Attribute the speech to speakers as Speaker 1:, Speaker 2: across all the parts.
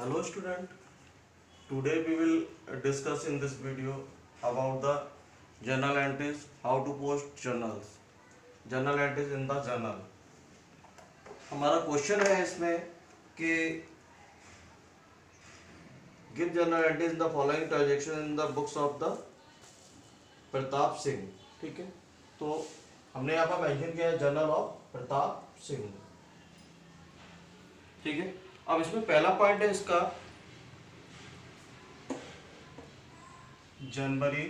Speaker 1: Hello student, today we will discuss in this video about the journal entries, how to post journal entries in the journal. हमारा question है इसमें कि give journal entries in the following transaction in the books of the Pratap Singh. ठीक है, तो हमने यहाँ पर मेंशन किया है जर्नल ऑफ प्रताप सिंह. ठीक है, अब इसमें पहला पॉइंट है इसका जनवरी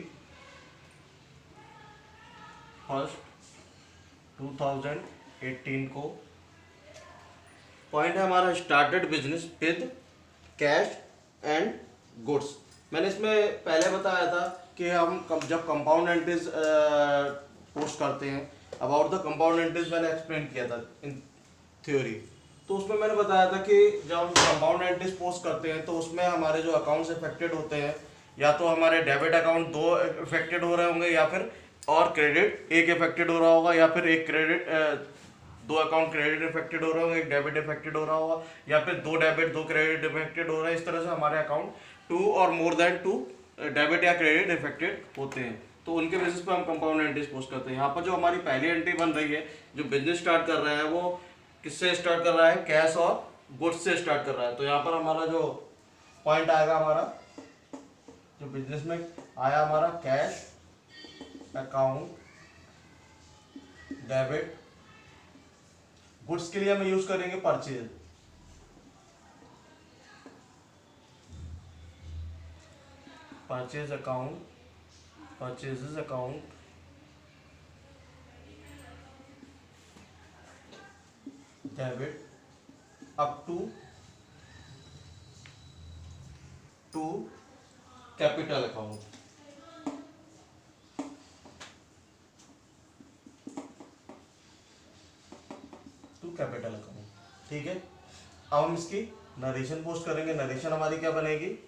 Speaker 1: 1, 2018 को. पॉइंट है हमारा started business with cash and goods. मैंने इसमें पहले बताया था कि हम जब कंपाउंड एंट्रीज पोस्ट करते हैं, अबाउट द कंपाउंड एंट्रीज मैंने एक्सप्लेन किया था इन थ्योरी. तो उसमें मैंने बताया था कि जब हम कंपाउंड एंट्रीज पोस्ट करते हैं तो उसमें हमारे जो अकाउंट्स इफेक्टेड होते हैं, या तो हमारे डेबिट अकाउंट 2 इफेक्टेड हो रहे होंगे, या फिर और क्रेडिट 1 इफेक्टेड हो रहा होगा, या फिर एक क्रेडिट 2 अकाउंट क्रेडिट इफेक्टेड हो रहा होगा, एक डेबिट इफेक्टेड हो रहा होगा, या फिर 2 डेबिट 2 क्रेडिट इफेक्टेड हो रहा है. इस तरह से हमारे अकाउंट 2 और मोर देन 2 डेबिट या क्रेडिट इफेक्टेड होते हैं. तो उनके बेसिस पे हम कंपाउंड एंट्रीज पोस्ट करते हैं. यहाँ पर जो हमारी पहली एंट्री बन रही है, जो बिजनेस स्टार्ट कर रहा है, वो किससे स्टार्ट कर रहा है? कैश और गुड्स से स्टार्ट कर रहा है. तो यहाँ पर हमारा जो पॉइंट आएगा, हमारा जो बिजनेस में आया, हमारा कैश अकाउंट डेबिट. गुड्स के लिए हम यूज करेंगे purchase. Purchase account, purchases account debit up to capital account. To capital account. ठीक है, अब हम इसकी नरेशन पोस्ट करेंगे. नरेशन हमारी क्या बनेगी?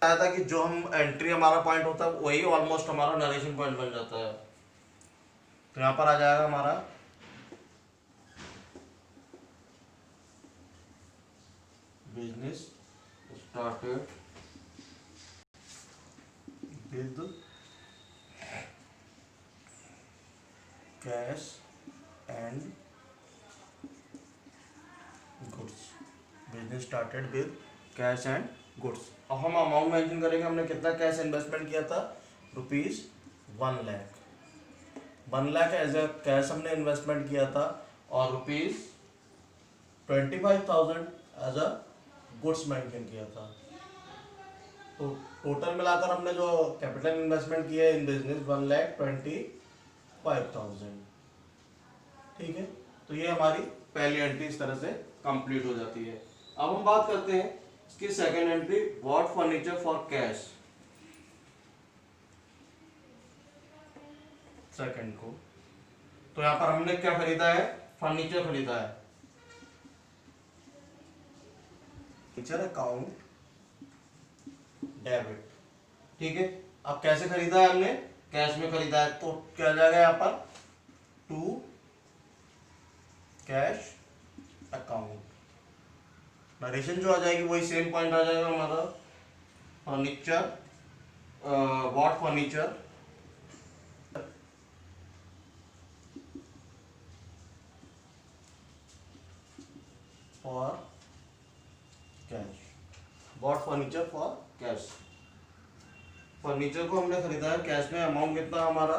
Speaker 1: आया था कि जो हम एंट्री हमारा पॉइंट होता है वही ऑलमोस्ट हमारा नरेशन पॉइंट बन जाता है. तो यहां पर आ जाएगा हमारा business started with cash and goods. Business started with cash and goods. अब हम अमाउंट मेंशन करेंगे. हमने कितना कैश इन्वेस्टमेंट किया था? ₹1 lakh. 1 lakh as a cash हमने इन्वेस्टमेंट किया था, और ₹25,000 एज अ गुड्स मेंशन किया था. तो टोटल मिलाकर हमने जो कैपिटल इन्वेस्टमेंट किया इन बिजनेस 1,25,000. ठीक है, तो ये हमारी पहली एंट्री इस तरह से कंप्लीट हो जाती है. अब हम बात करते हैं इसकी second entry, bought furniture for cash. Second को तो यहां पर हमने क्या खरीदा है? फर्नीचर खरीदा है. Furniture account debit. ठीक है, अब कैसे खरीदा है? हमने कैश में खरीदा है. तो क्या आ जाएगा यहां पर? To cash account. नरेशन जो आ जाएगी वही सेम पॉइंट आ जाएगा हमारा. Furniture, bought furniture for cash. Bought furniture for cash. Furniture को हमने खरीदा है कैश में. अमाउंट कितना हमारा?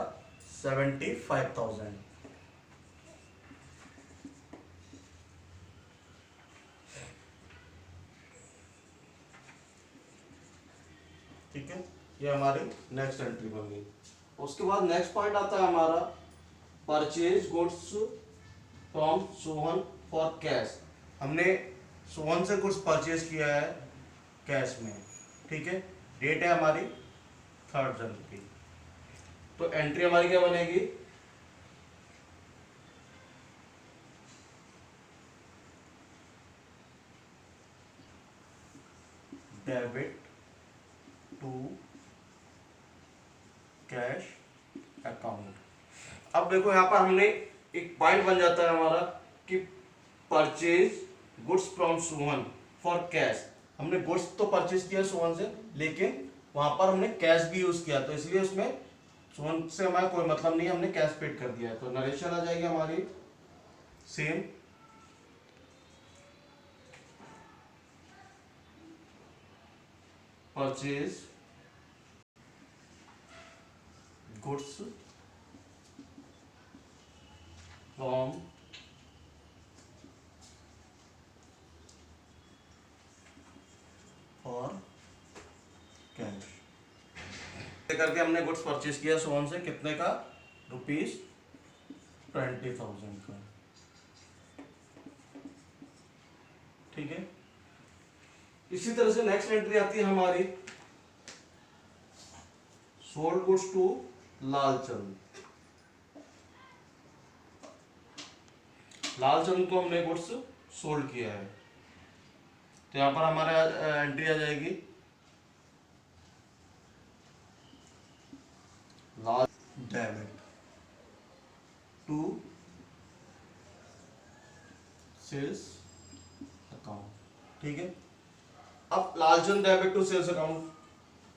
Speaker 1: 75,000. ठीक है, ये हमारी नेक्स्ट एंट्री बन गई. उसके बाद नेक्स्ट पॉइंट आता है हमारा purchase goods from Sohan for cash. हमने सोहन से गुड्स परचेज किया है कैश में. ठीक है, डेट है हमारी 3 जनवरी. तो एंट्री हमारी क्या बनेगी? Debit to cash account. अब देखो यहाँ पर हमने एक पॉइंट बन जाता है हमारा कि purchase goods from Sohan for cash. हमने गुड्स तो परचेज किया सोहन से, लेकिन वहां पर हमने कैश भी यूज किया, तो इसलिए उसमें सोहन से हमारा कोई मतलब नहीं, हमने कैश पेड कर दिया है। तो नरेशन आ जाएगी हमारी सेम, परचेज गुड्स फ्रॉम और कैश करके हमने गुड्स परचेज किया सोहन से, कितने का, ₹20,000 का। ठीक है। इसी तरह से नेक्स्ट एंट्री आती है हमारी sold goods to Lalchand. Lalchand को हमने गुड्स सोल्ड किया है, तो यहां पर हमारे एंट्री आ जाएगी Lal debit to sales account. ठीक है। अब Lalchand debit to sales account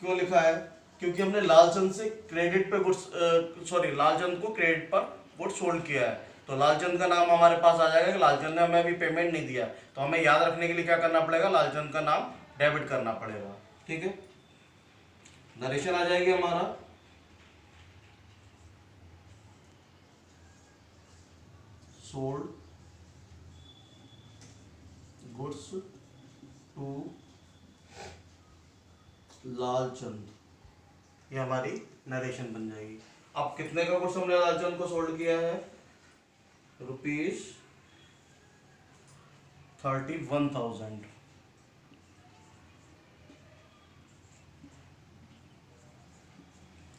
Speaker 1: क्यों लिखा है, क्योंकि हमने लालचंद से क्रेडिट पे गुड्स लालचंद को क्रेडिट पर गुड्स सोल्ड किया है, तो लालचंद का नाम हमारे पास आ जाएगा कि लालचंद ने हमें अभी पेमेंट नहीं दिया, तो हमें याद रखने के लिए क्या करना पड़ेगा, लालचंद का नाम डेबिट करना पड़ेगा। ठीक है। नरेशन आ जाएगी हमारा सोल्ड गुड्स टू लालचंद, ये हमारी नरेशन बन जाएगी। अब कितने का गुड्स हमने लालचंद को सोल्ड किया है, ₹31,000।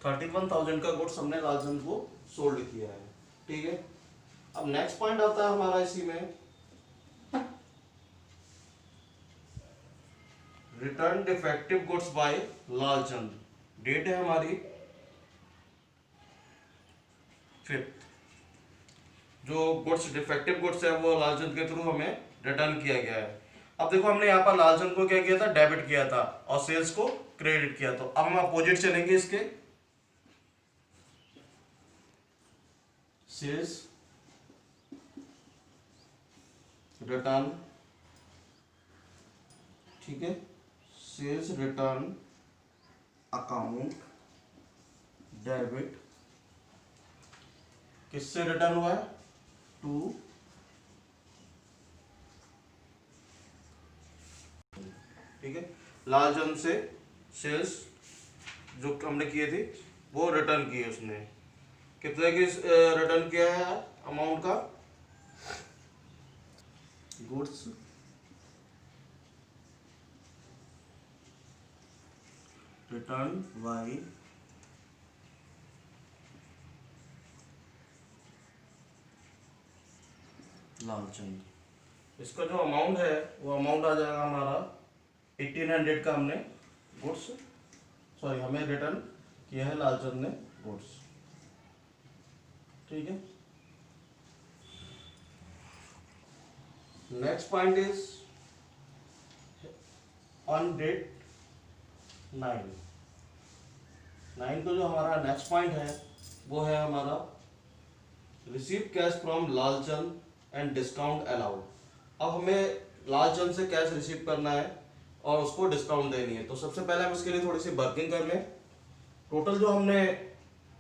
Speaker 1: $31,000 का गुड्स हमने लालचंद को सोल्ड किया है। ठीक है। अब नेक्स्ट पॉइंट आता है हमारा इसी में, return defective goods by Lalchand. Date है हमारी 5th। जो गुड्स डिफेक्टिव गुड्स है वो लालचंद के थ्रू हमें रिटर्न किया गया है। अब देखो हमने यहाँ पर लालचंद को क्या किया था, डेबिट किया था, और सेल्स को क्रेडिट किया। तो अब हम अपोजिट चलेंगे इसके, सेल्स रिटर्न। ठीक है। सेल्स रिटर्न अकाउंट डेबिट किससे रिटर्न हुआ है, टू ठीक है, लालचंद से सेल्स जो हमने किए थे वो रिटर्न किए उसने। कितने की रिटर्न किया है अमाउंट का, गुड्स रिटर्न बाय लालचंद। इसका जो अमाउंट है वो अमाउंट आ जाएगा हमारा 1800 का। हमने गुड्स हमें रिटर्न किया है लालचंद ने गुड्स। ठीक है। Next point is on date 9 तो जो हमारा नेक्स्ट पॉइंट है वो है हमारा receive cash from Lalchand and discount allowed. अब हमें लालचंद से कैश रिसीव करना है और उसको डिस्काउंट देनी है। तो सबसे पहले हम इसके लिए थोड़ी सी वर्किंग कर लें। टोटल जो हमने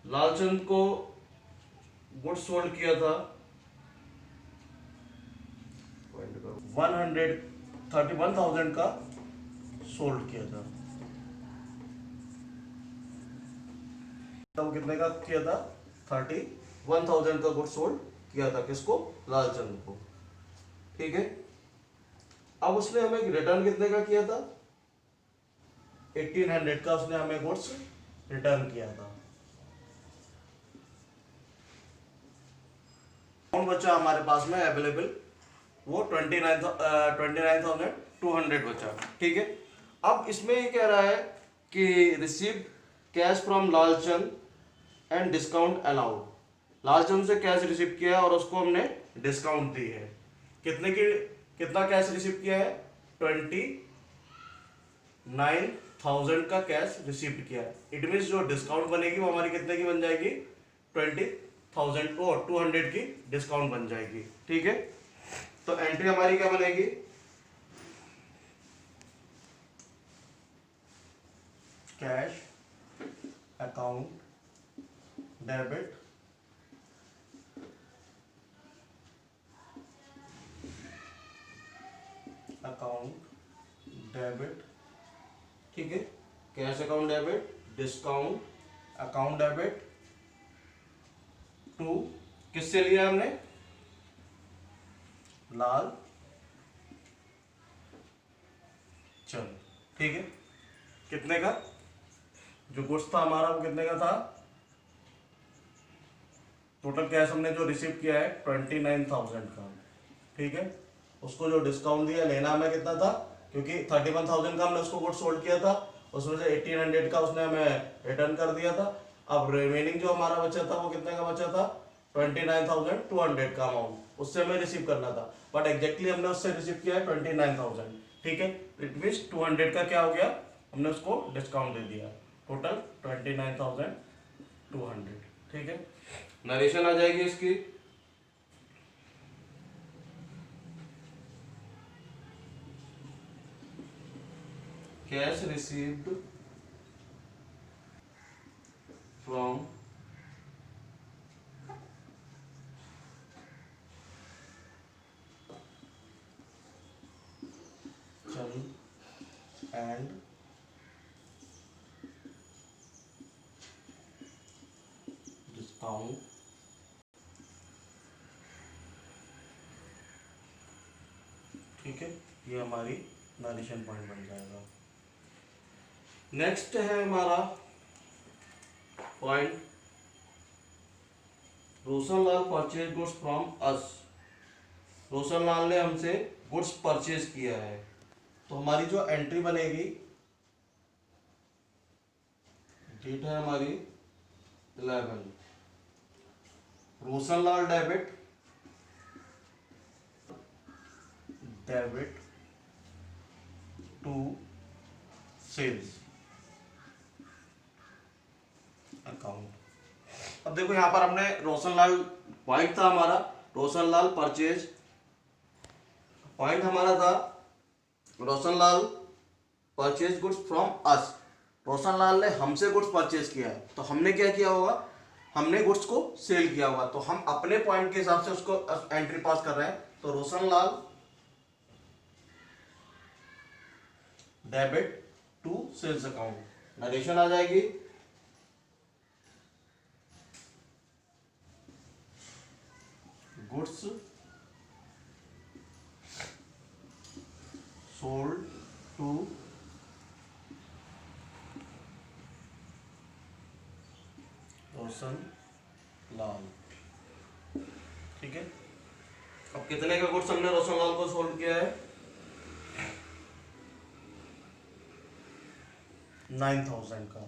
Speaker 1: लालचंद को गुड्स सोल्ड किया था 131,000 का सोल्ड किया था। तो कितने का किया था, 31,000 का गुड्स सोल्ड किया था। किसको, लालचंद को। ठीक है। अब उसने हमें रिटर्न कितने का किया था, 1800 का उसने हमें गुड्स रिटर्न किया था। अमाउंट बचा हमारे पास में अवेलेबल वो 29,200 बचा। ठीक है। अब इसमें ये कह रहा है कि receive cash from Lalchand and discount allowed. Lalchand से कैश रिसीव किया है और उसको हमने डिस्काउंट दी है। कितना कैश रिसीव किया है, 20,000 9,000 का कैश रिसीव किया है। इट मीन्स जो डिस्काउंट बनेगी वो हमारी कितने की बन जाएगी, 20,000 और 200 की डिस्काउंट बन जाएगी। ठीक है, तो एंट्री हमारी क्या बनेगी, cash account debit account debit, ठीक है, cash account debit discount account debit to, किससे लिया हमने, लाल चंद। ठीक है, कितने का, जो गुड्स था हमारा वो कितने का था, टोटल कैश हमने जो रिसीव किया है 29,000 का। ठीक है, उसको जो डिस्काउंट दिया लेना हमें कितना था, क्योंकि 31,000 का हमने उसको गुड सोल्ड किया था, उसमें से 1,800 का उसने हमें रिटर्न कर दिया था। अब रिमेनिंग जो हमारा बचा था वो कितने का बचा था, 29,200 का अमाउंट, उससे हमें रिसीव करना था, बट एग्जैक्टली हमने उससे रिसीव किया है 29,000। ठीक है, इट मीन्स 200 का क्या हो गया, हमने उसको डिस्काउंट दे दिया, टोटल 29,200। ठीक है, नरेशन आ जाएगी इसकी, cash received from Chand and discount ठीक है, ये हमारी नरेशन पॉइंट बन जाएगा। नेक्स्ट है हमारा point, Roshan Lal purchase goods from us, Roshan Lal ने हमसे गुड्स परचेज किया है, तो हमारी जो एंट्री बनेगी, डेट है हमारी 11, रोशन Lal debit to sales account. अब देखो यहां पर हमने रोशन लाल पॉइंट था हमारा, रोशन लाल परचेज पॉइंट हमारा था, रोशन Lal purchase goods from us, Roshan Lal ने हमसे गुड्स परचेज किया है, तो हमने क्या किया होगा, हमने गुड्स को सेल किया होगा, तो हम अपने पॉइंट के हिसाब से उसको एंट्री पास कर रहे हैं। तो Roshan Lal debit to sales account, narration आ जाएगी, goods sold to Roshan Lal. ठीक है, अब कितने का गुड्स हमने रोशन लाल को सोल्ड किया है, 9,000 का।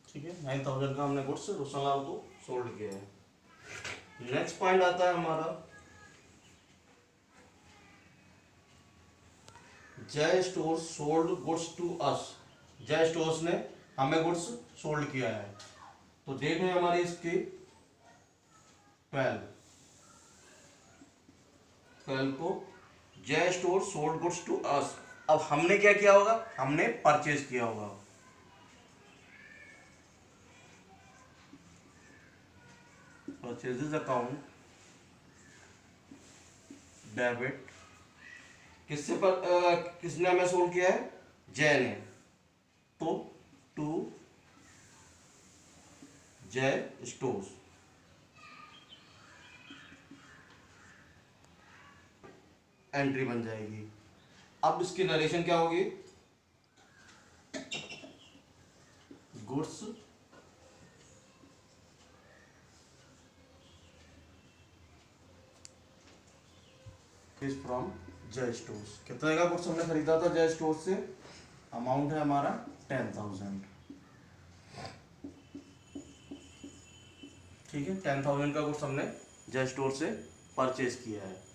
Speaker 1: ठीक है, 9,000 का हमने गुड्स रोशन लाल को सोल्ड किया है। नेक्स्ट पॉइंट आता है हमारा, Jai stores sold goods to us, Jai stores ने हमें गुड्स सोल्ड किया है, तो डेट है हमारी इसकी 12 को, Jai store sold goods to us. अब हमने क्या किया होगा, हमने परचेज किया होगा, परचेजेस अकाउंट डेबिट, किससे किसने हमें सोल्ड किया है, जय ने, तो टू जय स्टोर्स, एंट्री बन जाएगी। अब इसकी नरेशन क्या होगी, गुड्स फ्रॉम जय स्टोर्स, कितने का गुड्स हमने खरीदा था जय स्टोर्स से, अमाउंट है हमारा 10,000। ठीक है, 10,000 का गुड्स हमने जय स्टोर से परचेज किया है।